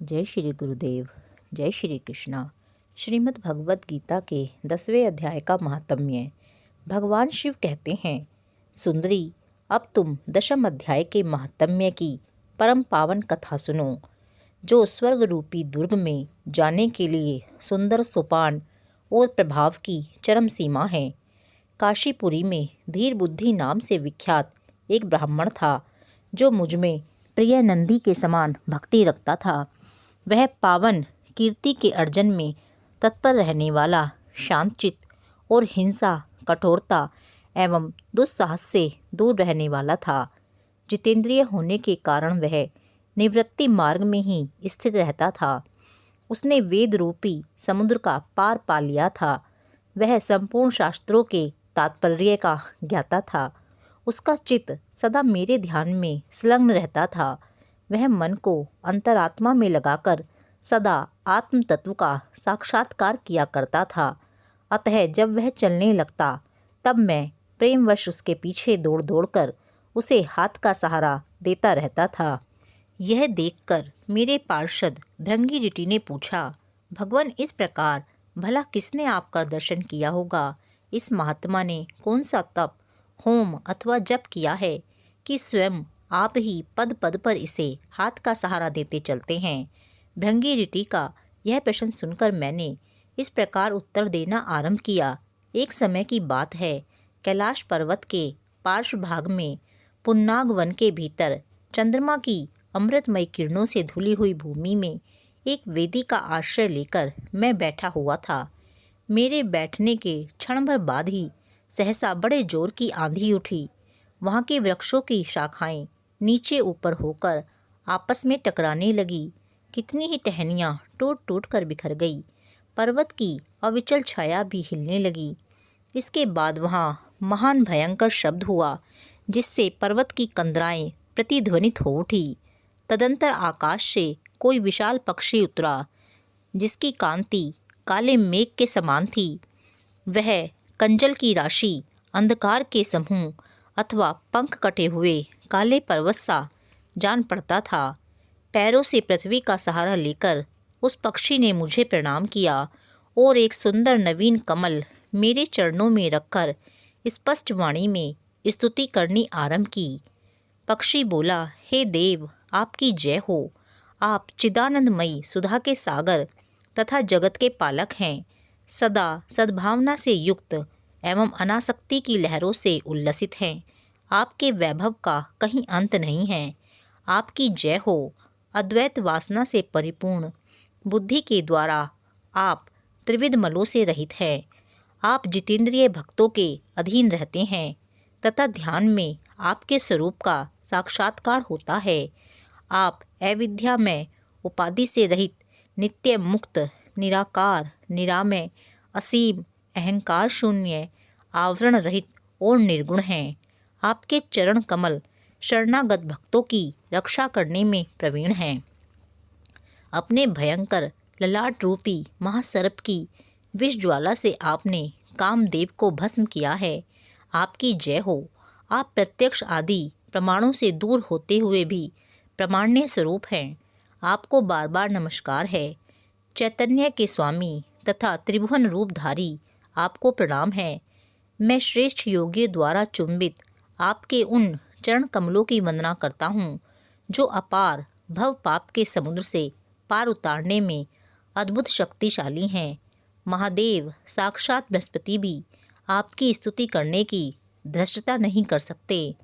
जय श्री गुरुदेव। जय श्री कृष्णा। श्रीमद् भगवत गीता के 10वें अध्याय का महात्म्य। भगवान शिव कहते हैं, सुंदरी, अब तुम दशम अध्याय के महात्म्य की परम पावन कथा सुनो, जो स्वर्ग रूपी दुर्ग में जाने के लिए सुंदर सोपान और प्रभाव की चरम सीमा है। काशीपुरी में धीर बुद्धि नाम से विख्यात एक ब्राह्मण था, जो मुझमें प्रिय नंदी के समान भक्ति रखता था। वह पावन कीर्ति के अर्जन में तत्पर रहने वाला, शांतचित्त और हिंसा, कठोरता एवं दुस्साहस से दूर रहने वाला था। जितेंद्रिय होने के कारण वह निवृत्ति मार्ग में ही स्थित रहता था। उसने वेद रूपी समुद्र का पार पा लिया था। वह संपूर्ण शास्त्रों के तात्पर्य का ज्ञाता था। उसका चित्त सदा मेरे ध्यान में संलग्न रहता था। वह मन को अंतरात्मा में लगाकर सदा आत्म तत्व का साक्षात्कार किया करता था। अतः जब वह चलने लगता, तब मैं प्रेमवश उसके पीछे दौड़ दौड़कर उसे हाथ का सहारा देता रहता था। यह देखकर मेरे पार्षद भृंगी ऋषि ने पूछा, भगवान, इस प्रकार भला किसने आपका दर्शन किया होगा? इस महात्मा ने कौन सा तप, होम अथवा जप किया है कि स्वयं आप ही पद पद पर इसे हाथ का सहारा देते चलते हैं? भृंगी ऋषि का यह प्रश्न सुनकर मैंने इस प्रकार उत्तर देना आरंभ किया। एक समय की बात है, कैलाश पर्वत के पार्श्व भाग में पुन्नाग वन के भीतर चंद्रमा की अमृतमय किरणों से धुली हुई भूमि में एक वेदी का आश्रय लेकर मैं बैठा हुआ था। मेरे बैठने के क्षण भर बाद ही सहसा बड़े जोर की आंधी उठी। वहाँ के वृक्षों की शाखाएं नीचे ऊपर होकर आपस में टकराने लगी। कितनी ही टहनियाँ टूट टूट कर बिखर गई। पर्वत की अविचल छाया भी हिलने लगी। इसके बाद वहाँ महान भयंकर शब्द हुआ, जिससे पर्वत की कंदराएं प्रतिध्वनित हो उठी। तदंतर आकाश से कोई विशाल पक्षी उतरा, जिसकी कांति काले मेघ के समान थी। वह कंजल की राशि, अंधकार के समूह अथवा पंख कटे हुए काले पर्वत सा जान पड़ता था। पैरों से पृथ्वी का सहारा लेकर उस पक्षी ने मुझे प्रणाम किया और एक सुंदर नवीन कमल मेरे चरणों में रखकर स्पष्ट वाणी में स्तुति करनी आरंभ की। पक्षी बोला, हे देव, आपकी जय हो। आप चिदानंदमयी सुधा के सागर तथा जगत के पालक हैं। सदा सद्भावना से युक्त एवं अनासक्ति की लहरों से उल्लसित हैं। आपके वैभव का कहीं अंत नहीं है। आपकी जय हो। अद्वैत वासना से परिपूर्ण बुद्धि के द्वारा आप त्रिविध मलों से रहित हैं। आप जितेंद्रिय भक्तों के अधीन रहते हैं तथा ध्यान में आपके स्वरूप का साक्षात्कार होता है। आप अविद्यामय, उपाधि से रहित, नित्य मुक्त, निराकार, निरामय, असीम, अहंकार शून्य, आवरण रहित और निर्गुण हैं। आपके चरण कमल शरणागत भक्तों की रक्षा करने में प्रवीण हैं। अपने भयंकर ललाट रूपी महासर्प की विष ज्वाला से आपने कामदेव को भस्म किया है। आपकी जय हो। आप प्रत्यक्ष आदि प्रमाणों से दूर होते हुए भी प्रमाण्य स्वरूप हैं। आपको बार बार नमस्कार है। चैतन्य के स्वामी तथा त्रिभुवन रूपधारी, आपको प्रणाम है। मैं श्रेष्ठ योगियों द्वारा चुंबित आपके उन चरण कमलों की वंदना करता हूँ, जो अपार भव पाप के समुद्र से पार उतारने में अद्भुत शक्तिशाली हैं। महादेव साक्षात बृहस्पति भी आपकी स्तुति करने की धृष्टता नहीं कर सकते।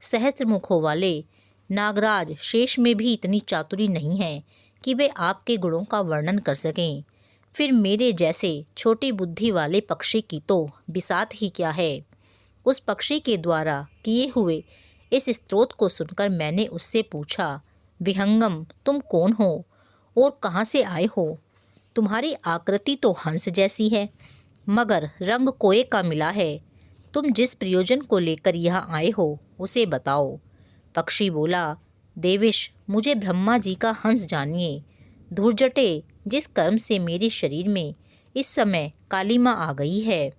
सहस्त्र मुखों वाले नागराज शेष में भी इतनी चातुरी नहीं है कि वे आपके गुणों का वर्णन कर सकें। फिर मेरे जैसे छोटी बुद्धि वाले पक्षी की तो बिसात ही क्या है। उस पक्षी के द्वारा किए हुए इस स्तोत्र को सुनकर मैंने उससे पूछा, विहंगम, तुम कौन हो और कहाँ से आए हो? तुम्हारी आकृति तो हंस जैसी है, मगर रंग कोए का मिला है। तुम जिस प्रयोजन को लेकर यहाँ आए हो, उसे बताओ। पक्षी बोला, देवेश, मुझे ब्रह्मा जी का हंस जानिए। धूर्जटे, जिस कर्म से मेरे शरीर में इस समय कालिमा आ गई है,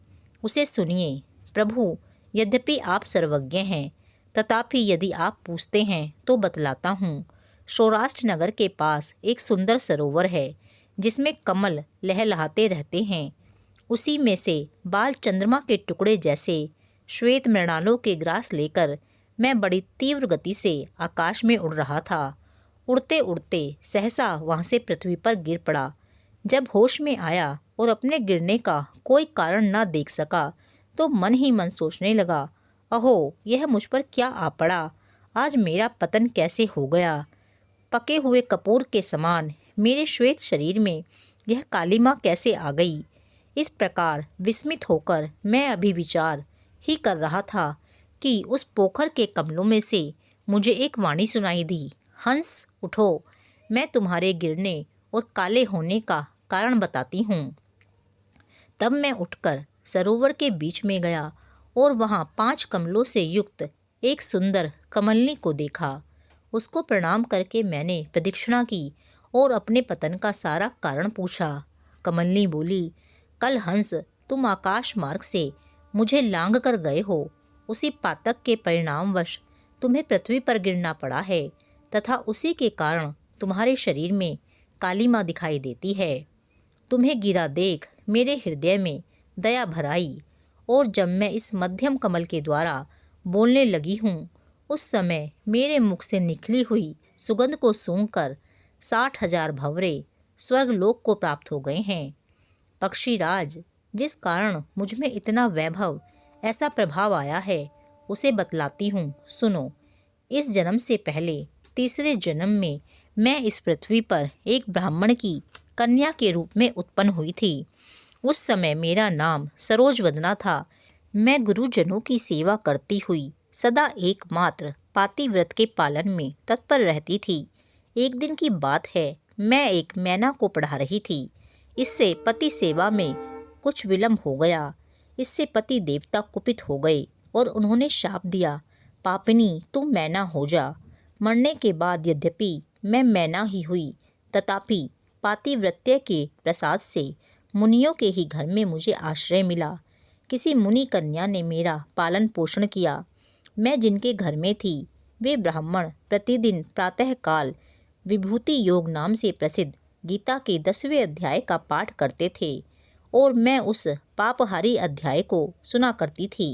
उसे सुनिए। प्रभु, यद्यपि आप सर्वज्ञ हैं, तथापि यदि आप पूछते हैं तो बतलाता हूँ। सौराष्ट्र नगर के पास एक सुंदर सरोवर है जिसमें कमल लहलहाते रहते हैं। उसी में से बाल चंद्रमा के टुकड़े जैसे श्वेत मृणालों के ग्रास लेकर मैं बड़ी तीव्र गति से आकाश में उड़ रहा था। उड़ते उड़ते सहसा वहाँ से पृथ्वी पर गिर पड़ा। जब होश में आया और अपने गिरने का कोई कारण न देख सका तो मन ही मन सोचने लगा, अहो यह मुझ पर क्या आ पड़ा, आज मेरा पतन कैसे हो गया। पके हुए कपूर के समान मेरे श्वेत शरीर में यह कालिमा कैसे आ गई। इस प्रकार विस्मित होकर मैं अभी विचार ही कर रहा था कि उस पोखर के कमलों में से मुझे एक वाणी सुनाई दी, हंस उठो, मैं तुम्हारे गिरने और काले होने का कारण बताती हूँ। तब मैं उठकर सरोवर के बीच में गया और वहाँ 5 कमलों से युक्त एक सुंदर कमलनी को देखा। उसको प्रणाम करके मैंने प्रदक्षिणा की और अपने पतन का सारा कारण पूछा। कमलनी बोली, कल हंस तुम आकाश मार्ग से मुझे लांघ कर गए हो, उसी पातक के परिणामवश तुम्हें पृथ्वी पर गिरना पड़ा है तथा उसी के कारण तुम्हारे शरीर में कालिमा दिखाई देती है। तुम्हें गिरा देख मेरे हृदय में दया भर आई और जब मैं इस मध्यम कमल के द्वारा बोलने लगी हूँ उस समय मेरे मुख से निकली हुई सुगंध को सूंघकर 60,000 भंवरे स्वर्गलोक को प्राप्त हो गए हैं। पक्षीराज, जिस कारण मुझ में इतना वैभव, ऐसा प्रभाव आया है उसे बतलाती हूँ, सुनो। इस जन्म से पहले तीसरे जन्म में मैं इस पृथ्वी पर एक ब्राह्मण की कन्या के रूप में उत्पन्न हुई थी। उस समय मेरा नाम सरोजवदना था। मैं गुरुजनों की सेवा करती हुई सदा एकमात्र पातिव्रत के पालन में तत्पर रहती थी। एक दिन की बात है, मैं एक मैना को पढ़ा रही थी। इससे पति सेवा में कुछ विलंब हो गया। इससे पति देवता कुपित हो गए और उन्होंने शाप दिया, पापिनी तू मैना हो जा। मरने के बाद यद्यपि मैं मैना ही हुई तथापि पातिव्रत्य के प्रसाद से मुनियों के ही घर में मुझे आश्रय मिला। किसी मुनि कन्या ने मेरा पालन पोषण किया। मैं जिनके घर में थी वे ब्राह्मण प्रतिदिन प्रातःकाल विभूति योग नाम से प्रसिद्ध गीता के 10वें अध्याय का पाठ करते थे और मैं उस पापहारी अध्याय को सुना करती थी।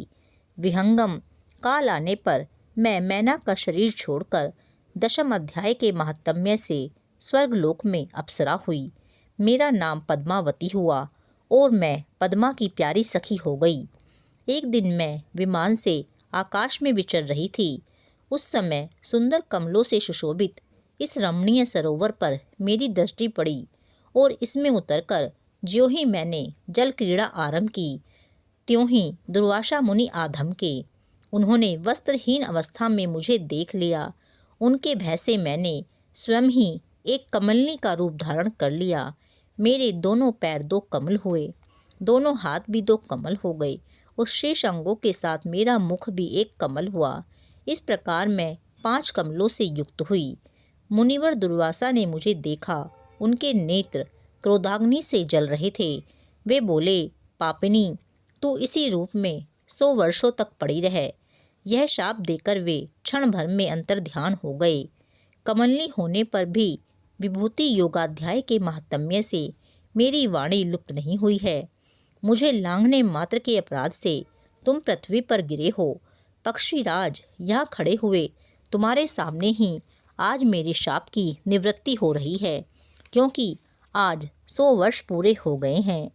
विहंगम काल आने पर मैं मैना का शरीर छोड़कर 10वें अध्याय के महात्म्य से स्वर्गलोक में अप्सरा हुई। मेरा नाम पद्मावती हुआ और मैं पद्मा की प्यारी सखी हो गई। एक दिन मैं विमान से आकाश में विचर रही थी। उस समय सुंदर कमलों से सुशोभित इस रमणीय सरोवर पर मेरी दृष्टि पड़ी और इसमें उतरकर ज्यों ही मैंने जल क्रीड़ा आरंभ की त्यों ही दुर्वासा मुनि आधमके। उन्होंने वस्त्रहीन अवस्था में मुझे देख लिया। उनके भय से मैंने स्वयं ही एक कमलनी का रूप धारण कर लिया। मेरे दोनों पैर 2 कमल हुए, दोनों हाथ भी 2 कमल हो गए और शेष अंगों के साथ मेरा मुख भी एक कमल हुआ। इस प्रकार मैं 5 कमलों से युक्त हुई। मुनिवर दुर्वासा ने मुझे देखा। उनके नेत्र क्रोधाग्नि से जल रहे थे। वे बोले, पापिनी तू इसी रूप में 100 वर्षों तक पड़ी रहे। यह शाप देकर वे क्षण भर में अंतर्ध्यान हो गए। कमलनी होने पर भी विभूति योगाध्याय के महात्म्य से मेरी वाणी लुप्त नहीं हुई है। मुझे लांघने मात्र के अपराध से तुम पृथ्वी पर गिरे हो। पक्षीराज, यहाँ खड़े हुए तुम्हारे सामने ही आज मेरे शाप की निवृत्ति हो रही है, क्योंकि आज 100 वर्ष पूरे हो गए हैं।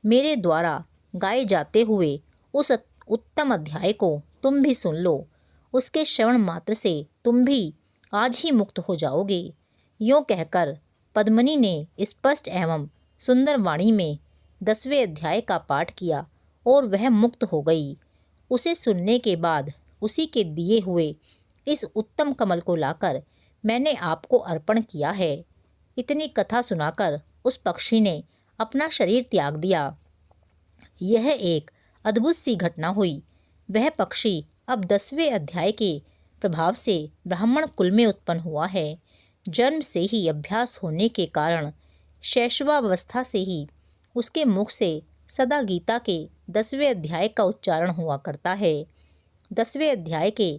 मेरे द्वारा गाए जाते हुए उस उत्तम अध्याय को तुम भी सुन लो। उसके श्रवण मात्र से तुम भी आज ही मुक्त हो जाओगे। यूँ कहकर पद्मिनी ने स्पष्ट एवं सुंदर वाणी में 10वें अध्याय का पाठ किया और वह मुक्त हो गई। उसे सुनने के बाद उसी के दिए हुए इस उत्तम कमल को लाकर मैंने आपको अर्पण किया है। इतनी कथा सुनाकर उस पक्षी ने अपना शरीर त्याग दिया। यह एक अद्भुत सी घटना हुई। वह पक्षी अब 10वें अध्याय के प्रभाव से ब्राह्मण कुल में उत्पन्न हुआ है। जन्म से ही अभ्यास होने के कारण शैशवावस्था से ही उसके मुख से सदा गीता के 10वें अध्याय का उच्चारण हुआ करता है। 10वें अध्याय के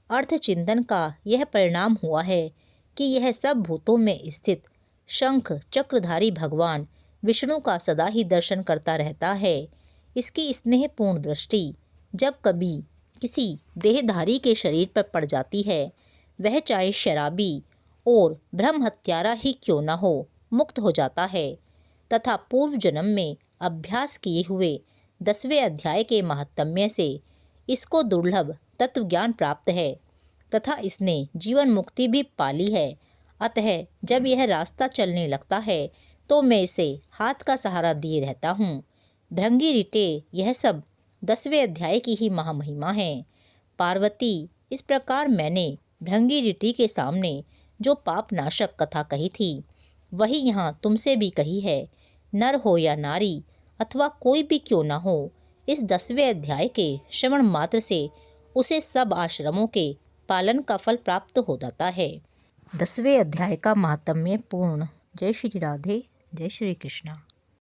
अर्थ चिंतन का यह परिणाम हुआ है कि यह सब भूतों में स्थित शंख चक्रधारी भगवान विष्णु का सदा ही दर्शन करता रहता है। इसकी स्नेहपूर्ण दृष्टि जब कभी किसी देहधारी के शरीर पर पड़ जाती है, वह चाहे शराबी और ब्रह्म हत्यारा ही क्यों न हो, मुक्त हो जाता है तथा पूर्व जन्म में अभ्यास किए हुए 10वें अध्याय के महात्म्य से इसको दुर्लभ तत्व ज्ञान प्राप्त है तथा इसने जीवन मुक्ति भी पाली है। अतः जब यह रास्ता चलने लगता है तो मैं इसे हाथ का सहारा दिए रहता हूँ। भृंगी रिटे यह सब 10वें अध्याय की ही महामहिमा है। पार्वती, इस प्रकार मैंने भृंगी रिटी के सामने जो पाप नाशक कथा कही थी वही यहाँ तुमसे भी कही है। नर हो या नारी अथवा कोई भी क्यों न हो, इस 10वें अध्याय के श्रवण मात्र से उसे सब आश्रमों के पालन का फल प्राप्त हो जाता है। 10वें अध्याय का महात्म्य पूर्ण। जय श्री राधे, जय श्री कृष्णा।